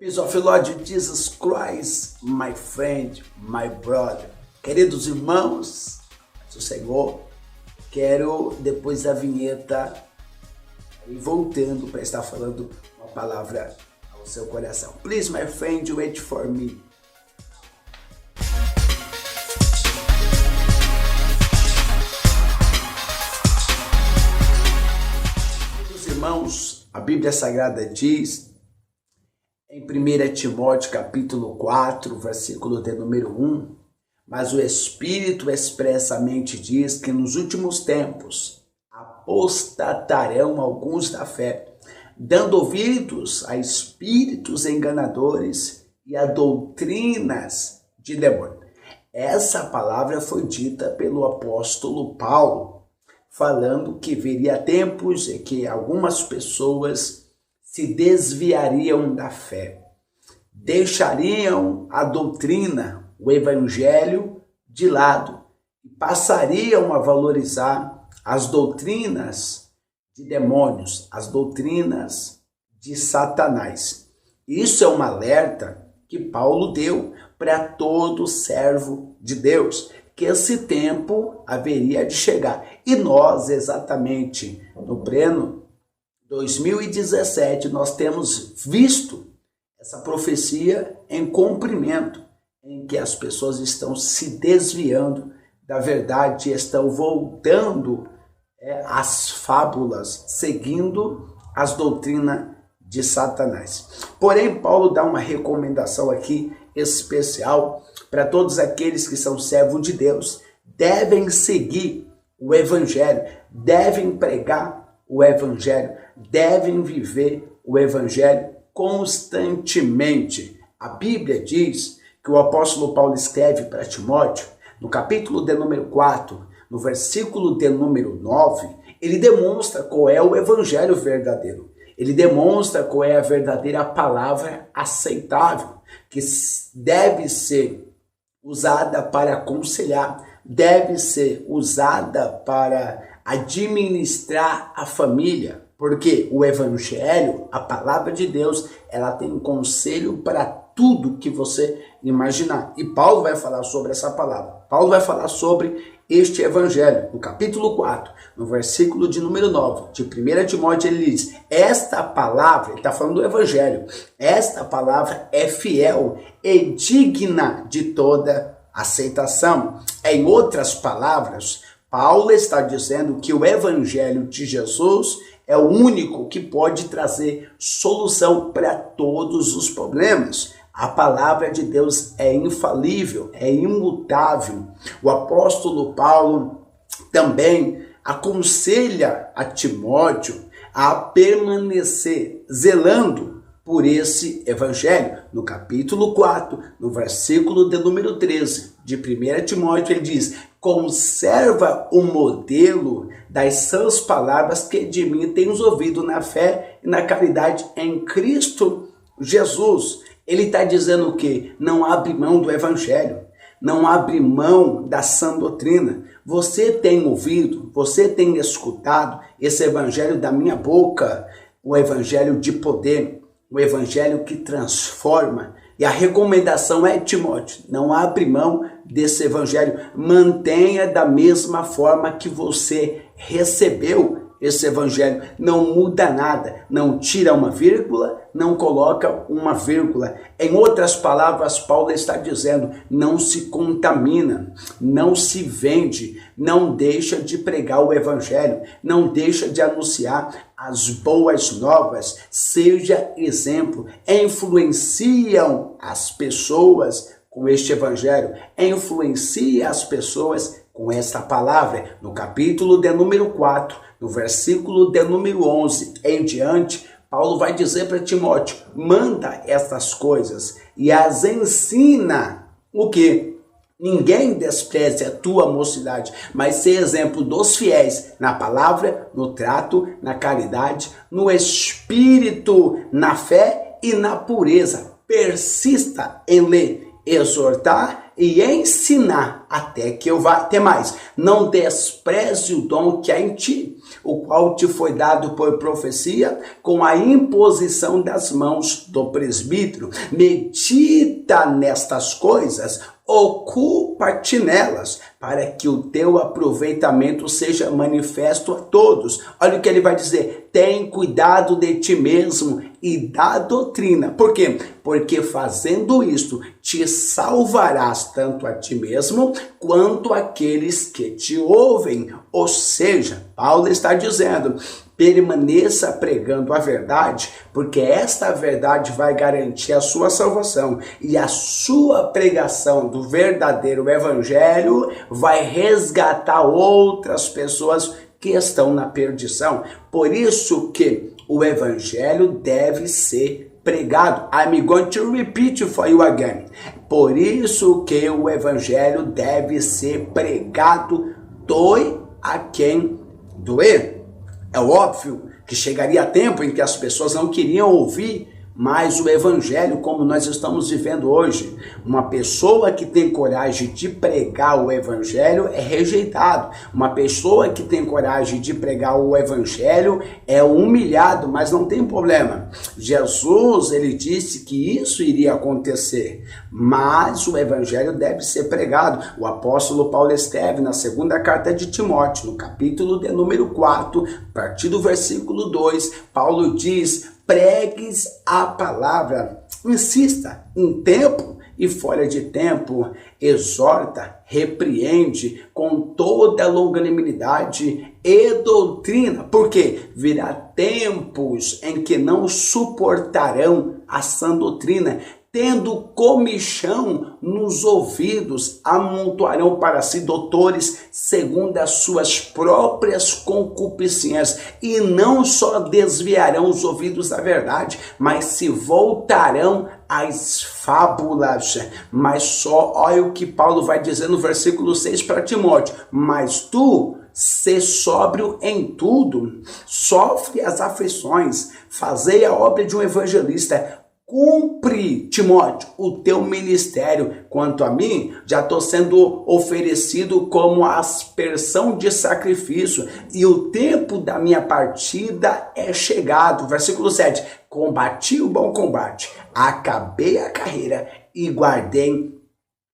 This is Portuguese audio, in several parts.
Peace of the Lord Jesus Christ, my friend, my brother. Queridos irmãos do Senhor, quero, depois da vinheta, ir voltando para estar falando uma palavra ao seu coração. Please, my friend, wait for me. Queridos irmãos, a Bíblia Sagrada diz, em 1 Timóteo capítulo 4, versículo de número 1, mas o Espírito expressamente diz que nos últimos tempos apostatarão alguns da fé, dando ouvidos a espíritos enganadores e a doutrinas de demônio. Essa palavra foi dita pelo apóstolo Paulo, falando que viria tempos em que algumas pessoas se desviariam da fé, deixariam a doutrina, o evangelho de lado e passariam a valorizar as doutrinas de demônios, as doutrinas de Satanás. Isso é um alerta que Paulo deu para todo servo de Deus, que esse tempo haveria de chegar. E nós, exatamente no pleno 2017, nós temos visto essa profecia em cumprimento, em que as pessoas estão se desviando da verdade, estão voltando às fábulas, seguindo as doutrinas de Satanás. Porém, Paulo dá uma recomendação aqui especial para todos aqueles que são servos de Deus. Devem seguir o evangelho, devem pregar o evangelho, devem viver o evangelho constantemente. A Bíblia diz que o apóstolo Paulo escreve para Timóteo, no capítulo de número 4, no versículo de número 9, ele demonstra qual é o evangelho verdadeiro. Ele demonstra qual é a verdadeira palavra aceitável, que deve ser usada para aconselhar, deve ser usada para administrar a família, porque o evangelho, a palavra de Deus, ela tem conselho para tudo que você imaginar. E Paulo vai falar sobre essa palavra. Paulo vai falar sobre este evangelho. No capítulo 4, no versículo de número 9, de 1 Timóteo, ele diz, esta palavra, ele está falando do evangelho, esta palavra é fiel e digna de toda aceitação. Em outras palavras, Paulo está dizendo que o evangelho de Jesus é o único que pode trazer solução para todos os problemas. A palavra de Deus é infalível, é imutável. O apóstolo Paulo também aconselha a Timóteo a permanecer zelando por esse evangelho. No capítulo 4, no versículo de número 13 de 1 Timóteo, ele diz, conserva o modelo das sãs palavras que de mim tens ouvido na fé e na caridade em Cristo Jesus. Ele está dizendo o quê? Não abre mão do evangelho, não abre mão da sã doutrina. Você tem ouvido, você tem escutado esse evangelho da minha boca, o evangelho de poder, o evangelho que transforma. E a recomendação é, Timóteo, não abre mão desse evangelho, mantenha da mesma forma que você recebeu esse evangelho, não muda nada, não tira uma vírgula, não coloca uma vírgula. Em outras palavras, Paulo está dizendo, não se contamina, não se vende, não deixa de pregar o evangelho, não deixa de anunciar as boas novas, seja exemplo, influenciam as pessoas com este evangelho, influencia as pessoas com esta palavra. No capítulo de número 4, no versículo de número 11 em diante, Paulo vai dizer para Timóteo, manda estas coisas e as ensina. O quê? Ninguém despreze a tua mocidade, mas ser exemplo dos fiéis na palavra, no trato, na caridade, no espírito, na fé e na pureza. Persista em ler, exortar e ensinar até que eu vá ter mais. Não despreze o dom que há em ti, o qual te foi dado por profecia, com a imposição das mãos do presbítero. Medita nestas coisas, ocupa-te nelas, para que o teu aproveitamento seja manifesto a todos. Olha o que ele vai dizer: tem cuidado de ti mesmo e da doutrina. Por quê? Porque fazendo isto, te salvarás tanto a ti mesmo, quanto aqueles que te ouvem. Ou seja, Paulo está dizendo: permaneça pregando a verdade, porque esta verdade vai garantir a sua salvação, e a sua pregação do verdadeiro evangelho vai resgatar outras pessoas que estão na perdição. Por isso que o evangelho deve ser pregado. I'm going to repeat for you again. Por isso que o evangelho deve ser pregado, doe a quem doer. É óbvio que chegaria tempo em que as pessoas não queriam ouvir mais o evangelho como nós estamos vivendo hoje. Uma pessoa que tem coragem de pregar o evangelho é rejeitado. Uma pessoa que tem coragem de pregar o evangelho é humilhado, mas não tem problema. Jesus, ele disse que isso iria acontecer, mas o evangelho deve ser pregado. O apóstolo Paulo escreve na segunda carta de Timóteo, no capítulo de número 4, a partir do versículo 2, Paulo diz: pregues a palavra, insista em tempo e fora de tempo, exorta, repreende com toda longanimidade e doutrina, porque virá tempos em que não suportarão a sã doutrina, tendo comichão nos ouvidos, amontoarão para si doutores segundo as suas próprias concupiscências, e não só desviarão os ouvidos da verdade, mas se voltarão às fábulas. Mas só, olha o que Paulo vai dizer no versículo 6 para Timóteo: mas tu, sê sóbrio em tudo, sofre as aflições, fazei a obra de um evangelista, cumpre, Timóteo, o teu ministério. Quanto a mim, já estou sendo oferecido como aspersão de sacrifício, e o tempo da minha partida é chegado. Versículo 7, combati o bom combate, acabei a carreira e guardei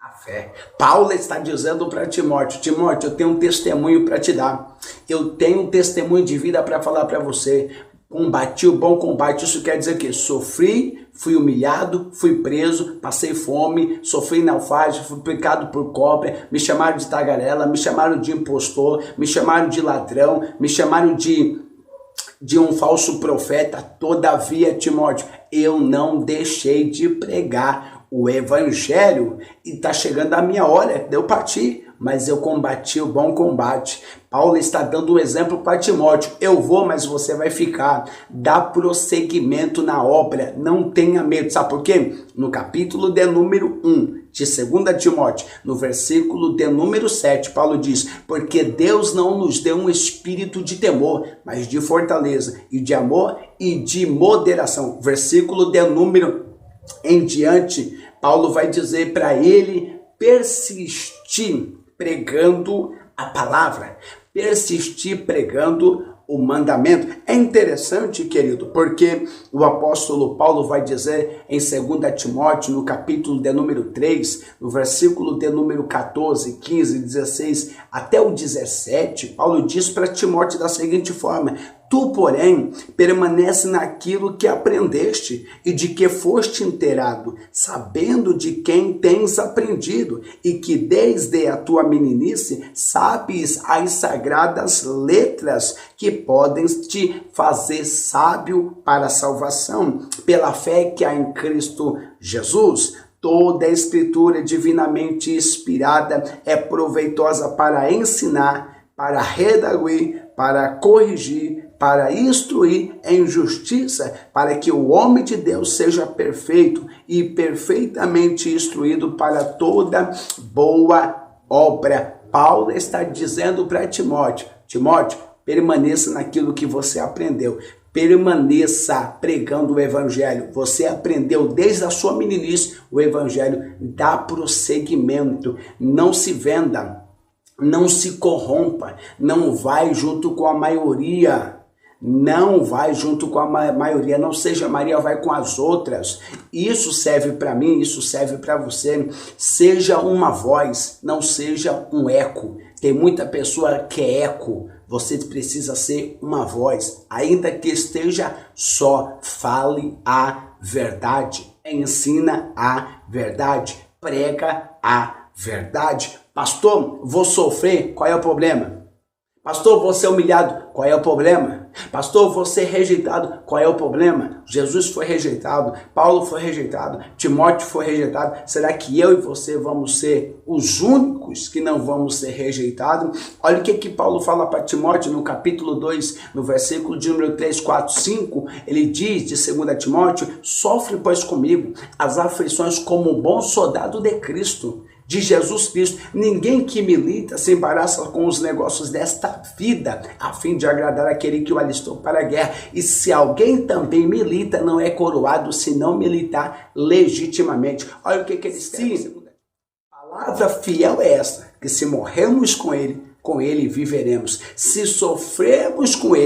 a fé. Paulo está dizendo para Timóteo: Timóteo, eu tenho um testemunho para te dar, eu tenho um testemunho de vida para falar para você. Combati o bom combate. Isso quer dizer que sofri, fui humilhado, fui preso, passei fome, sofri naufrágio, fui picado por cobra, me chamaram de tagarela, me chamaram de impostor, me chamaram de ladrão, me chamaram de um falso profeta. Todavia, Timóteo, eu não deixei de pregar o evangelho, e está chegando a minha hora de eu partir, mas eu combati o bom combate. Paulo está dando um exemplo para Timóteo: eu vou, mas você vai ficar. Dá prosseguimento na obra, não tenha medo. Sabe por quê? No capítulo de número 1 de 2 Timóteo, no versículo de número 7, Paulo diz: porque Deus não nos deu um espírito de temor, mas de fortaleza e de amor e de moderação. Versículo de número em diante, Paulo vai dizer para ele persistir pregando a palavra, persistir pregando o mandamento. É interessante, querido, porque o apóstolo Paulo vai dizer em 2 Timóteo, no capítulo de número 3, no versículo de número 14, 15, 16 até o 17, Paulo diz para Timóteo da seguinte forma: tu, porém, permanece naquilo que aprendeste e de que foste inteirado, sabendo de quem tens aprendido, e que desde a tua meninice sabes as sagradas letras que podem te fazer sábio para a salvação, pela fé que há em Cristo Jesus. Toda a escritura divinamente inspirada é proveitosa para ensinar, para redarguir, para corrigir, para instruir em justiça, para que o homem de Deus seja perfeito e perfeitamente instruído para toda boa obra. Paulo está dizendo para Timóteo: Timóteo, permaneça naquilo que você aprendeu. permaneça pregando o evangelho. Você aprendeu desde a sua meninice o evangelho, dá prosseguimento, não se venda, não se corrompa, não vai junto com a maioria. Não vai junto com a maioria, não seja Maria, vai com as outras. Isso serve para mim, isso serve para você. Seja uma voz, não seja um eco. Tem muita pessoa que é eco. Você precisa ser uma voz, ainda que esteja só. Fale a verdade, ensina a verdade, prega a verdade. Pastor, vou sofrer, qual é o problema? Pastor, vou ser humilhado, qual é o problema? Pastor, vou ser rejeitado, qual é o problema? Jesus foi rejeitado, Paulo foi rejeitado, Timóteo foi rejeitado. Será que eu e você vamos ser os únicos que não vamos ser rejeitados? Olha o que Paulo fala para Timóteo no capítulo 2, no versículo de número 3, 4, 5. Ele diz de 2 Timóteo, sofre pois comigo as aflições como um bom soldado de Cristo. De Jesus Cristo. Ninguém que milita se embaraça com os negócios desta vida, a fim de agradar aquele que o alistou para a guerra. E se alguém também milita, não é coroado se não militar legitimamente. Olha o que eles dizem. A palavra fiel é essa, que se morremos com ele viveremos. Se sofremos com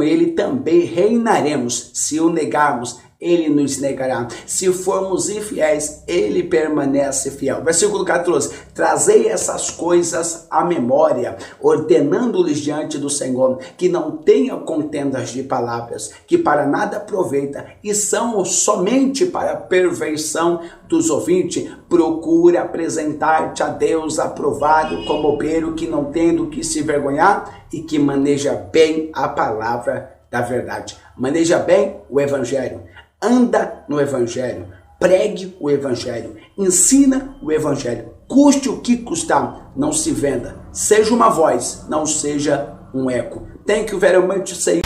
ele também reinaremos. Se o negarmos, ele nos negará. Se formos infiéis, ele permanece fiel. Versículo 14. Trazei essas coisas à memória, ordenando-lhes diante do Senhor, que não tenham contendas de palavras, que para nada aproveita, e são somente para a perversão dos ouvintes. Procura apresentar-te a Deus aprovado como obreiro que não tem do que se vergonhar e que maneja bem a palavra da verdade. Maneja bem o evangelho. Anda no evangelho, pregue o evangelho, ensina o evangelho, custe o que custar, não se venda, seja uma voz, não seja um eco. Thank you very much, say.